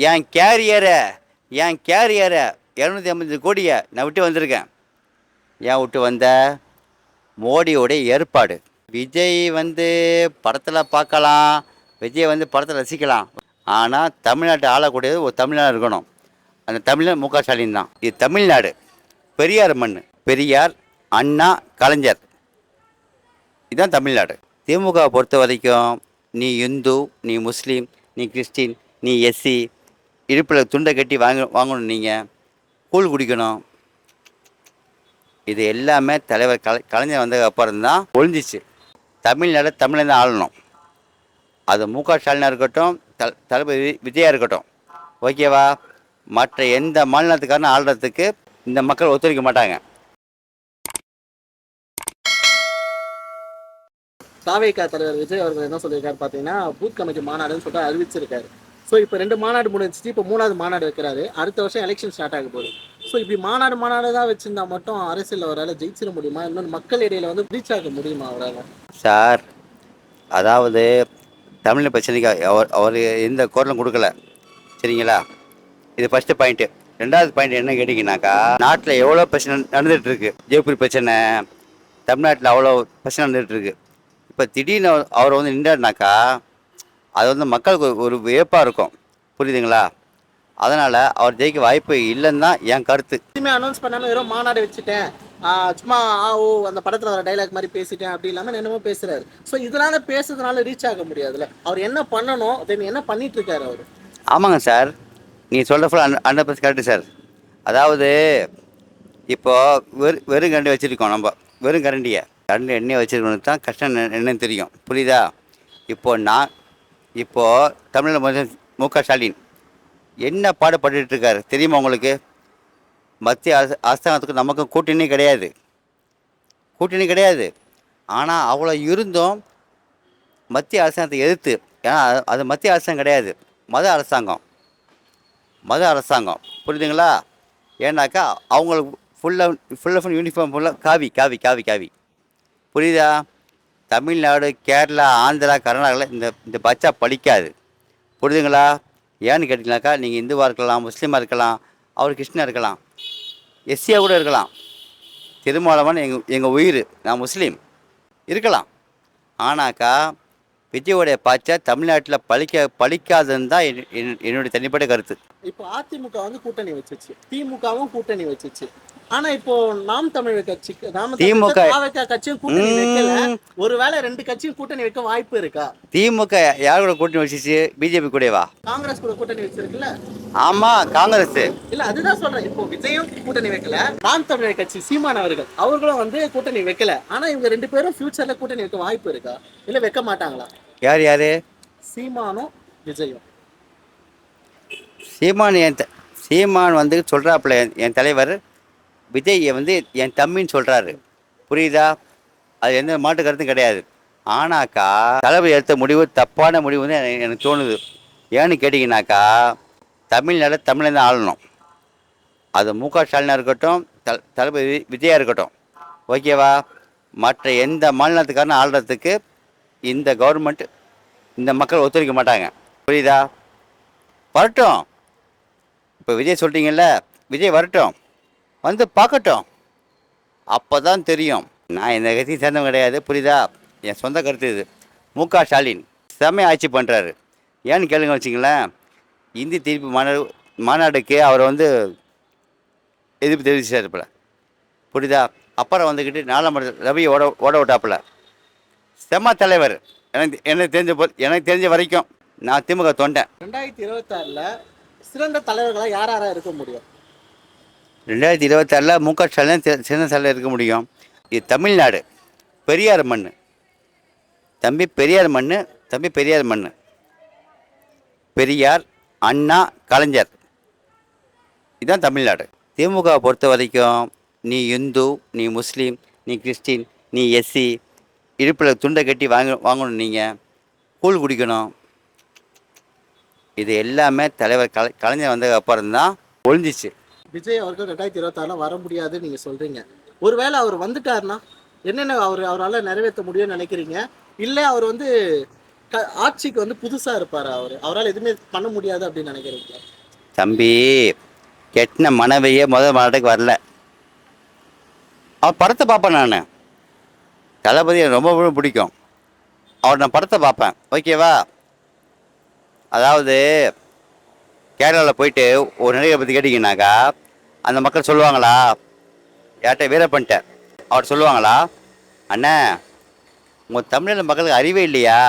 என் கேரியரை என் கேரியரை 250 கோடியை நான் விட்டு வந்திருக்கேன். ஏன் விட்டு வந்த? மோடியோடைய ஏற்பாடு. விஜய் படத்தில் பார்க்கலாம், விஜய் படத்தில் ரசிக்கலாம். ஆனால் தமிழ்நாட்டை ஆளக்கூடியது ஒரு தமிழ்நாடு இருக்கணும். அந்த தமிழன் மு.க.ஸ்டாலின் தான். இது தமிழ்நாடு, பெரியார் மண். பெரியார், அண்ணா, கலைஞர், இதுதான் தமிழ்நாடு. திமுக பொறுத்த வரைக்கும் நீ இந்து, நீ முஸ்லீம், நீ கிறிஸ்டின், நீ எஸ்சி, இடுப்பில் துண்டை கட்டி வாங்கணும், நீங்கள் கூழ் குடிக்கணும். இது எல்லாமே தலைவர் கலைஞர் வந்ததுக்கு அப்புறம் தான் ஒழிஞ்சிச்சு. தமிழ்நாடு தமிழன் தான் ஆளணும். அது மு.க.ஸ்டாலினாக இருக்கட்டும், தளபதி விஜயா இருக்கட்டும், ஓகேவா? மற்ற எந்த மாநிலத்துக்காரனும் ஆள்றதுக்கு இந்த மக்கள் ஒத்துழைக்க மாட்டாங்க. தாவேகா தலைவர் விஜய் அவர்கள் என்ன சொல்லியிருக்காரு பார்த்தீங்கன்னா, பூத் கமிட்டி மாநாடுன்னு சொல்லிட்டு அறிவிச்சிருக்காரு. ஸோ இப்போ 2 மாநாடு முடிஞ்சிச்சு, இப்போ 3வது மாநாடு வைக்கிறாரு. அடுத்த வருஷம் எலெக்ஷன் ஸ்டார்ட் ஆக போகுது. ஸோ இப்படி மாநாடு தான் வச்சிருந்தா மட்டும் அரசியல் அவரால் ஜெயிச்சிட முடியுமா? இன்னொன்று மக்கள் இடையில ரீச் ஆக முடியுமா அவரால்? சார், அதாவது தமிழ் பிரச்சனைக்கு அவர் எந்த குரலும் கொடுக்கல, சரிங்களா? இது ஃபஸ்ட்டு பாயிண்ட்டு. 2வது பாயிண்ட் என்ன கேட்டிங்கனாக்கா, நாட்டில் எவ்வளோ பிரச்சனை நடந்துகிட்டு இருக்கு. ஜெய்ப்பூர் பிரச்சனை, தமிழ்நாட்டில் அவ்வளோ பிரச்சனை நடந்துகிட்டு இருக்கு. இப்போ திடீர்னு அவர் நின்றாருனாக்கா அது மக்களுக்கு ஒரு வியப்பாக இருக்கும், புரியுதுங்களா? அதனால் அவர் ஜெயிக்க வாய்ப்பு இல்லைன்னு தான் என் கருத்து. எதுவுமே அனௌன்ஸ் பண்ணாமல் வெறும் மாநாடு வச்சுட்டேன், சும்மா அந்த படத்தில் வர டைலாக் மாதிரி பேசிட்டேன் அப்படி இல்லாமல் என்னமோ பேசுகிறாரு. ஸோ இதனால் பேசுறதுனால ரீச் ஆக முடியாதுல்ல. அவர் என்ன பண்ணணும், தென் என்ன பண்ணிட்டு இருக்காரு அவர்? ஆமாங்க சார், நீங்கள் சொல்கிற ஃபுல் 100% கரெக்டு சார். அதாவது இப்போது வெறும் கரண்டி வச்சுருக்கோம். நம்ம வெறும் கரண்டியை எண்ணெய் வச்சுருக்கணும் தான் கஷ்டம் என்னன்னு தெரியும், புரியுதா? இப்போது தமிழில் மு.க.ஸ்டாலின் என்ன பாடுபட்டுருக்காரு தெரியுமா உங்களுக்கு? மத்திய அரசாங்கத்துக்கு நமக்கும் கூட்டணி கிடையாது. ஆனால் அவ்வளோ இருந்தும் மத்திய அரசாங்கத்தை எதிர்த்து, ஏன்னா அது மத்திய அரசாங்கம் கிடையாது, மத அரசாங்கம், புரியுதுங்களா? ஏன்னாக்கா அவங்களுக்கு ஃபுல்லாக யூனிஃபார்ம் ஃபுல்லாக காவி, புரியுதா? தமிழ்நாடு, கேரளா, ஆந்திரா, கர்நாடகாவில் இந்த பச்சா பழிக்காது, புரியுதுங்களா? ஏன்னு கேட்டிங்கனாக்கா, நீங்கள் இந்துவாக இருக்கலாம், முஸ்லீமாக இருக்கலாம், அவர் கிருஷ்ணா இருக்கலாம், எஸ்சியாக கூட இருக்கலாம். திருமாவளவன் எங்கள் உயிர், நான் முஸ்லீம் இருக்கலாம். ஆனாக்கா விஜயோடைய பாய்ச்சா தமிழ்நாட்டில் பழிக்காதுன்னு தான் என்னுடைய தனிப்பட்ட கருத்து. இப்போ அதிமுக கூட்டணி வச்சிச்சு, திமுகவும் கூட்டணி வச்சிச்சு. ஆனா இப்போ நாம் தமிழர் கட்சி, திமுக கட்சியும் கூட்டணி வைக்கல. ஒருவேளை 2 கட்சியும் கூட்டணி வைக்க வாய்ப்பு இருக்கா? திமுக யார் கூட கூட்டணி வச்சிச்சு? பிஜேபி கூடவா? காங்கிரஸ் கூட கூட்டணி வச்சிருக்குல்ல? ஆமா, காங்கிரஸ் இல்ல, அதுதான் சொல்றேன். இப்போ விஜயும் கூட்டணி வைக்கல, நாம் தமிழர் கட்சி சீமான் அவர்களும் கூட்டணி வைக்கல. ஆனா இவங்க 2 பேரும் ஃபியூச்சர்ல கூட்டணி வைக்க வாய்ப்பு இருக்கா, இல்ல வைக்க மாட்டாங்களா? யாரு? சீமானும் விஜயும். சீமான் சொல்றாப்புல, என் தலைவர் விஜய் என் தம்பின்னு சொல்கிறாரு, புரியுதா? அது எந்த மாட்டு கருத்தும் கிடையாது. ஆனாக்கா தலைவர் எடுத்த முடிவு தப்பான முடிவுன்னு எனக்கு தோணுது. ஏன்னு கேட்டிங்கனாக்கா, தமிழ்நாடு தமிழன் தான் ஆளணும். அது மு.க.ஸ்டாலினாக இருக்கட்டும், தளபதி விஜயா இருக்கட்டும், ஓகேவா? மற்ற எந்த மாநிலத்துக்காரனும் ஆள்றதுக்கு இந்த கவர்மெண்ட், இந்த மக்கள் ஒத்துழைக்க மாட்டாங்க, புரியுதா? வரட்டும். இப்போ விஜய் சொல்லிட்டீங்கல்ல, விஜய் வரட்டும், பார்க்கட்டும், அப்போ தான் தெரியும். நான் இந்த கட்சியை சேர்ந்தவங்க கிடையாது, புரியுதா? என் சொந்த கருத்து இது. மு.க.ஸ்டாலின் செம்மையாக ஆட்சி பண்ணுறாரு. ஏன்னு கேளுங்க வச்சிங்களேன், இந்தி தீர்ப்பு மாநாடுக்கு அவர் எதிர்ப்பு தெரிவிச்சார் போல, புரியுதா? அப்புறம் 4 ரவியை ஓட விட்டாப்புல. செம்ம தலைவர். எனக்கு தெரிஞ்ச வரைக்கும் நான் திமுக தொண்டேன். 2026 சிறந்த தலைவர்களாக யாராக இருக்க முடியும்? 2026 மு.க.ஸ்டாலின் சிறந்த தலைவர் இருக்க முடியும். இது தமிழ்நாடு, பெரியார் மண். பெரியார் மண். பெரியார், அண்ணா, கலைஞர், இதுதான் தமிழ்நாடு. திமுக பொறுத்த வரைக்கும் நீ இந்து, நீ முஸ்லீம், நீ கிறிஸ்டின், நீ எஸ்சி, இடுப்பில் துண்டை கட்டி வாங்கணும், நீங்கள் கூழ் குடிக்கணும். இது எல்லாமே தலைவர் கலைஞர் வந்ததுக்கு அப்புறம் தான் ஒழிஞ்சிச்சு. விஜய் அவர்கள் 2026 வர முடியாதுன்னு நீங்கள் சொல்கிறீங்க. ஒருவேளை அவர் வந்துட்டாருன்னா என்னென்ன அவரால் நிறைவேற்ற முடியும்னு நினைக்கிறீங்க? இல்லை அவர் ஆட்சிக்கு வந்து புதுசா இருப்பாரு அவரு, அவரால் எதுவுமே பண்ண முடியாது அப்படின்னு நினைக்கிறீங்களா? தம்பி, கெட்டின மனைவியே முதல் மாநாட்டுக்கு வரல. அவர் படத்தை பார்ப்பேன் நான். தளபதி எனக்கு ரொம்ப ரொம்ப பிடிக்கும். அவர் நான் படத்தை பார்ப்பேன், ஓகேவா. அதாவது கேரளாவில் போயிட்டு ஒரு நடிகரை பற்றி கேட்டிங்கனாக்கா அந்த மக்கள் சொல்லுவாங்களா, யார்கிட்ட வீரப்பன்ட்ட அவர் சொல்லுவாங்களா, அண்ணே உங்கள் தமிழில் மக்களுக்கு அறிவே இல்லையா?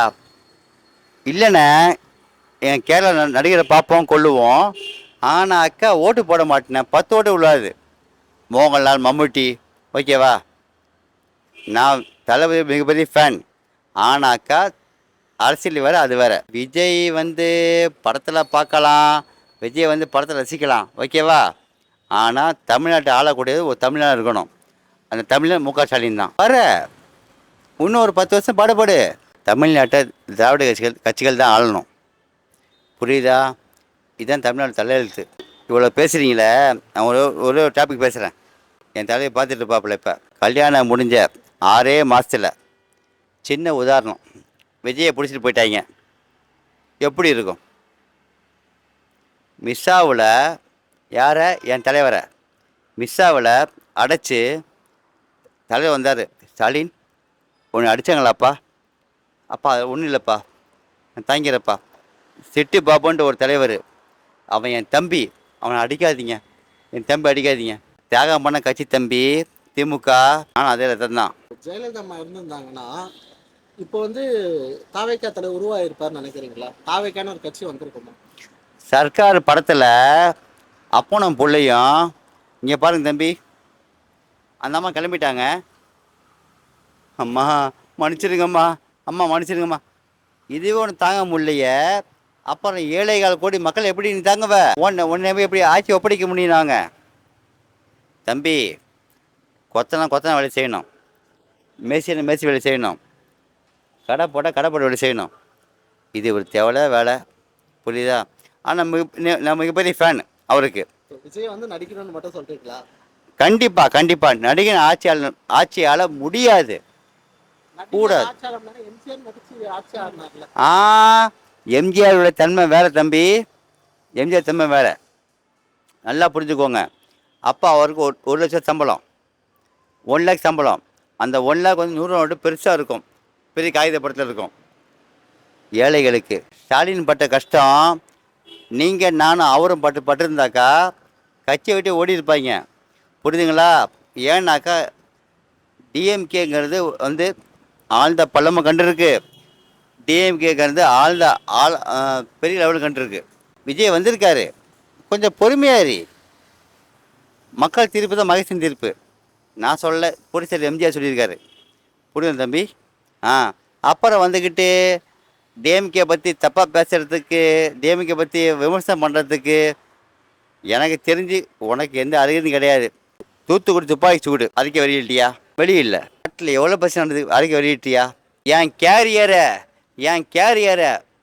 இல்லைண்ணே, என் கேரளா நடிகரை பார்ப்போம் கொள்ளுவோம், ஆனால் அக்கா ஓட்டு போட மாட்டேனேன், 10 ஓட்டு விழாது. மோகன்லால், மம்முட்டி, ஓகேவா. நான் தளபதி மிகப்பெரிய ஃபேன். ஆனாக்கா அரசியல் வேறு, அது வேறு. விஜய் வந்து படத்தில் பார்க்கலாம், விஜய் வந்து படத்தில் ரசிக்கலாம், ஓகேவா. ஆனால் தமிழ்நாட்டை ஆளக்கூடியது ஒரு தமிழ்நாடு இருக்கணும். அந்த தமிழன் மு க ஸ்டாலின் தான். இன்னும் ஒரு 10 வருஷம் பாடுபடு. தமிழ்நாட்டை திராவிட கட்சிகள் தான் ஆளணும், புரியுதா. இதுதான் தமிழ்நாடு தலையெழுத்து. இவ்வளோ பேசுகிறீங்களே, நான் ஒரே ஒரு டாபிக் பேசுகிறேன். என் தலையை பார்த்துட்டு இருப்பாப்புல. இப்போ கல்யாணம் முடிஞ்ச 6 மாதத்தில் சின்ன உதாரணம், விஜயை பிடிச்சிட்டு போயிட்டாங்க, எப்படி இருக்கும்? மிஸ்ஸாவில் யாரை? என் தலைவரை மிஸ்ஸாவில் அடைச்சி தலைவர் வந்தார். ஸ்டாலின் ஒன்று அடித்தாங்களாப்பா? அப்பா அது ஒன்றும் இல்லைப்பா, நான் தாங்கிறப்பா. சிட்டி பாபுன்ட்டு ஒரு தலைவர், அவன் என் தம்பி, அவனை அடிக்காதீங்க, என் தம்பி அடிக்காதீங்க. தியாகம் பண்ண கட்சி தம்பி திமுக. ஆனால் அதே ரத்தம் தான். ஜெயலலிதா அம்மா இருந்திருந்தாங்கன்னா இப்போ வந்து தாவேக்கா தலைவர் உருவாயிருப்பாருன்னு நினைக்கிறீங்களா? தாவேக்கான ஒரு கட்சி வந்திருக்குமா? சர்க்கார் படத்தில் அப்பனும் பிள்ளையும், இங்கே பாருங்க தம்பி, அந்த அம்மா கிளம்பிட்டாங்க. அம்மா மன்னிச்சிருங்கம்மா, அம்மா மன்னிச்சிருங்கம்மா. இதுவே ஒன்று தாங்க முடியலையே, அப்புறம் 7,4 கோடி மக்கள் எப்படி நீ தாங்குவ? ஒன்றை எப்படி ஆட்சி ஒப்படைக்க முடியும்? நாங்கள் தம்பி, கொத்தனா வேலை செய்யணும், மேசி வேலை செய்யணும், கடை போட்டால் வேலை செய்யணும். இது ஒரு தேவையில்ல வேலை, புரியுதா. ஆனால் நான் மிகப்பெரிய ஃபேன் அவருக்கு. விஜய் வந்து நடிக்கணும்னு மட்டும் சொல்றீங்களா? கண்டிப்பாக நடிகன் ஆட்சியால் முடியாது, கூடாது. எம்ஜிஆருடைய தன்மை வேறு தம்பி, எம்ஜிஆர் தன்மை வேறு, நல்லா புரிஞ்சுக்கோங்க. அப்பா அவருக்கு 1 லட்சம் சம்பளம், 1 லேக் சம்பளம். அந்த 1 லேக் வந்து 100 நோட்டு பெருசாக இருக்கும், பெரிய காகித படத்தில் இருக்கும். ஏழைகளுக்கு ஸ்டாலின் பட்ட கஷ்டம் நீங்கள் நானும் அவரும் பட்டிருந்தாக்கா கட்சியை விட்டு ஓடி இருப்பாங்க, புரியுதுங்களா. ஏன்னாக்கா டிஎம்கேங்கிறது வந்து ஆழ்ந்த பள்ளமும் கண்டிருக்கு, டிஎம்கேங்கிறது பெரிய லெவலில் கண்டிருக்கு. விஜய் வந்திருக்காரு, கொஞ்சம் பொறுமையாரி. மக்கள் தீர்ப்பு தான் மகேசன் தீர்ப்பு, நான் சொல்ல, புரிசர் எம்ஜிஆர் சொல்லியிருக்காரு, புரியுது தம்பி. அப்புறம் வந்துக்கிட்டு டிஎம்கே பற்றி தப்பாக பேசுகிறதுக்கு, டிஎம்கே பற்றி விமர்சனம் பண்ணுறதுக்கு எனக்கு தெரிஞ்சு உனக்கு எந்த அறிகுறியும் கிடையாது. தூத்துக்குடி துப்பாக்கி சூடு அறிக்கை வெளியிட்டியா? வெளியில்ல. நாட்டில் எவ்வளோ பிரச்சனை நடந்தது, அறிக்கை வெளியிட்டியா? என் கேரியரை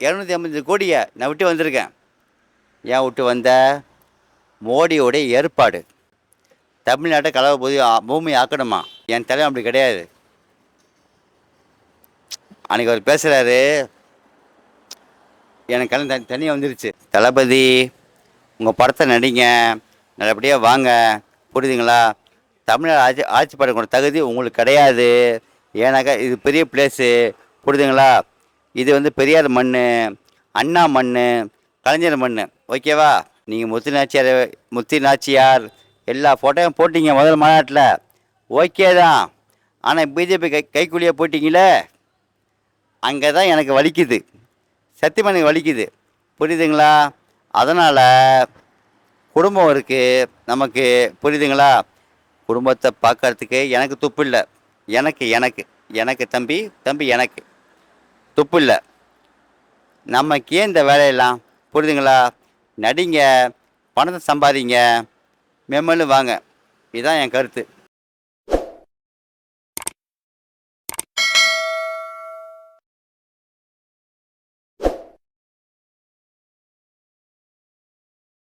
250 கோடியை நான் விட்டு வந்திருக்கேன். ஏன் விட்டு வந்த? மோடியோடைய ஏற்பாடு. தமிழ்நாட்டை கலவை பூமி ஆக்கணுமா? என் தலைவன் அப்படி கிடையாது. அன்றைக்கி அவர் பேசுகிறாரு, எனக்கு கல்யாணம் தனியாக வந்துருச்சு. தளபதி உங்கள் படத்தை நடிங்க, நல்லபடியாக வாங்க, புரியுதுங்களா. தமிழ்நாடு ஆட்சி பண்ணக்கூடிய தகுதி உங்களுக்கு கிடையாது. ஏன்னாக்கா இது பெரிய பிளேஸு, புரியுதுங்களா. இது வந்து பெரியார் மண், அண்ணா மண், கலைஞர் மண், ஓகேவா. நீங்கள் முத்து நாச்சியார் எல்லா ஃபோட்டோவும் போட்டிங்க முதல் மாநாட்டில், ஓகே தான். ஆனால் பிஜேபி கைக்கூலியாக போட்டிங்களே, அங்கே தான் எனக்கு வலிக்குது, சத்தியமாக எனக்கு வலிக்குது, புரியுதுங்களா. அதனால் குடும்பம் இருக்குது நமக்கு, புரியுதுங்களா. குடும்பத்தை பார்க்கறதுக்கு எனக்கு துப்பு இல்லை. எனக்கு தம்பி எனக்கு துப்பு இல்லை. நமக்கு ஏன் இந்த வேலையெல்லாம், புரியுதுங்களா. நடிங்க, பணத்தை சம்பாதிங்க, மேம்மேலும் வாங்க. இதுதான் என் கருத்து.